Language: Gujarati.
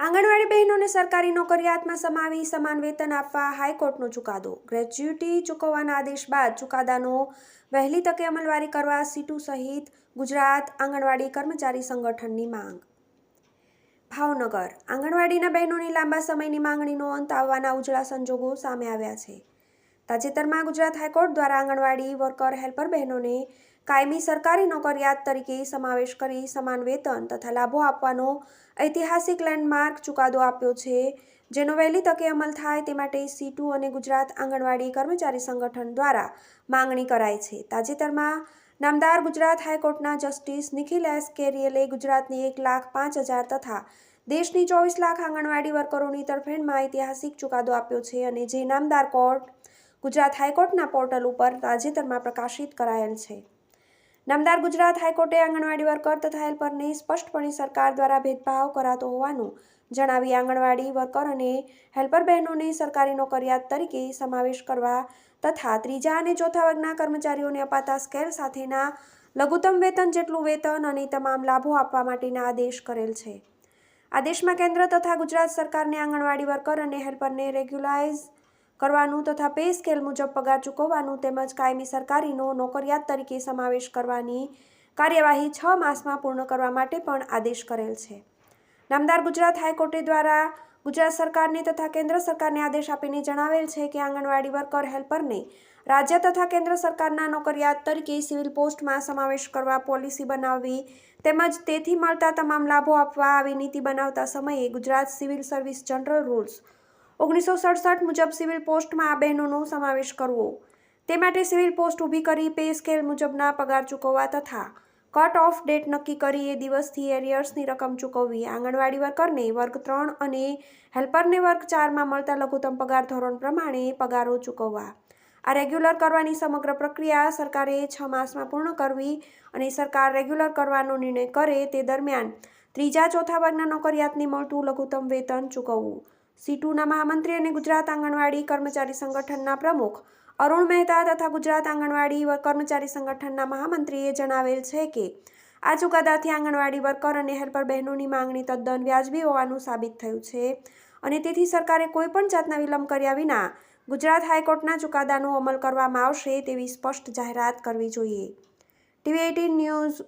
આંગણવાડી બહેનોને સરકારી નોકરિયાતમાં સમાવી સમાન વેતન આપવા હાઈકોર્ટનો ચુકાદો। ગ્રેચ્યુટી ચૂકવવાના આદેશ બાદ ચુકાદાનો વહેલી તકે અમલવારી કરવા સીટુ સહિત ગુજરાત આંગણવાડી કર્મચારી સંગઠનની માંગ। ભાવનગર આંગણવાડીના બહેનોની લાંબા સમયની માંગણીનો અંત આવવાના ઉજળા સંજોગો સામે આવ્યા છે। તાજેતરમાં ગુજરાત હાઈકોર્ટ દ્વારા આંગણવાડી વર્કર હેલ્પર બહેનોને કાયમી સરકારી નોકરિયાત તરીકે સમાવેશ કરી સમાન વેતન તથા લાભો આપવાનો ઐતિહાસિક લેન્ડમાર્ક ચુકાદો આપ્યો છે, જેનો વહેલી તકે અમલ થાય તે માટે સીટુ અને ગુજરાત આંગણવાડી કર્મચારી સંગઠન દ્વારા માંગણી કરાઈ છે। તાજેતરમાં નામદાર ગુજરાત હાઈકોર્ટના જસ્ટિસ નિખિલ એસ કેરિયલે ગુજરાતની 1,05,000 તથા દેશની 24 લાખ આંગણવાડી વર્કરોની તરફેણમાં ઐતિહાસિક ચુકાદો આપ્યો છે અને જે નામદાર કોર્ટ ગુજરાત હાઈકોર્ટના પોર્ટલ ઉપર તાજેતરમાં પ્રકાશિત કરાયેલ છે। નામદાર ગુજરાત હાઈકોર્ટે આંગણવાડી વર્કર તથા હેલ્પરને સ્પષ્ટપણે સરકાર દ્વારા ભેદભાવ કરાતો હોવાનું જણાવી આંગણવાડી વર્કર અને હેલ્પર બહેનોને સરકારી નોકરિયાત તરીકે સમાવેશ કરવા તથા ત્રીજા અને ચોથા વર્ગના કર્મચારીઓને અપાતા સ્કેલ સાથેના લઘુત્તમ વેતન જેટલું વેતન અને તમામ લાભો આપવા માટેના આદેશ કરેલ છે। આદેશમાં કેન્દ્ર તથા ગુજરાત સરકારને આંગણવાડી વર્કર અને હેલ્પરને રેગ્યુલાઇઝ કરવાનું તથા પે સ્કેલ મુજબ પગાર ચૂકવવાનું તેમજ કાયમી સરકારીનો નોકરિયાત તરીકે સમાવેશ કરવાની કાર્યવાહી 6 માસમાં પૂર્ણ કરવા માટે પણ આદેશ કરેલ છે। નામદાર ગુજરાત હાઈકોર્ટે દ્વારા ગુજરાત સરકારને તથા કેન્દ્ર સરકારને આદેશ આપીને જણાવેલ છે કે આંગણવાડી વર્કર હેલ્પરને રાજ્ય તથા કેન્દ્ર સરકારના નોકરિયાત તરીકે સિવિલ પોસ્ટમાં સમાવેશ કરવા પોલિસી બનાવવી તેમજ તેથી મળતા તમામ લાભો આપવા આવી નીતિ બનાવતા સમયે Gujarat civil service general rules 1967 મુજબ સિવિલ પોસ્ટમાં આ બહેનોનો સમાવેશ કરવો, તે માટે સિવિલ પોસ્ટ ઊભી કરી પે સ્કેલ મુજબના પગાર ચૂકવવા તથા કટ ઓફ ડેટ નક્કી કરી એ દિવસથી એરિયર્સની રકમ ચૂકવવી, આંગણવાડી વર્કરને વર્ગ 3 અને હેલ્પરને વર્ગ 4માં મળતા લઘુત્તમ પગાર ધોરણ પ્રમાણે પગારો ચૂકવવા। આ રેગ્યુલર કરવાની સમગ્ર પ્રક્રિયા સરકારે 6 માસમાં પૂર્ણ કરવી અને સરકાર રેગ્યુલર કરવાનો નિર્ણય કરે તે દરમિયાન ત્રીજા ચોથા વર્ગના નોકરિયાતને મળતું લઘુત્તમ વેતન ચૂકવવું। સીટુના મહામંત્રી અને ગુજરાત આંગણવાડી કર્મચારી સંગઠનના પ્રમુખ અરુણ મહેતા તથા ગુજરાત આંગણવાડી કર્મચારી સંગઠનના મહામંત્રીએ જણાવેલ છે કે આ ચુકાદાથી આંગણવાડી વર્કર અને હેલ્પર બહેનોની માંગણી તદ્દન વ્યાજબી હોવાનું સાબિત થયું છે અને તેથી સરકારે કોઈપણ જાતના વિલંબ કર્યા વિના ગુજરાત હાઈકોર્ટના ચુકાદાનો અમલ કરવામાં આવશે તેવી સ્પષ્ટ જાહેરાત કરવી જોઈએ। TV18 news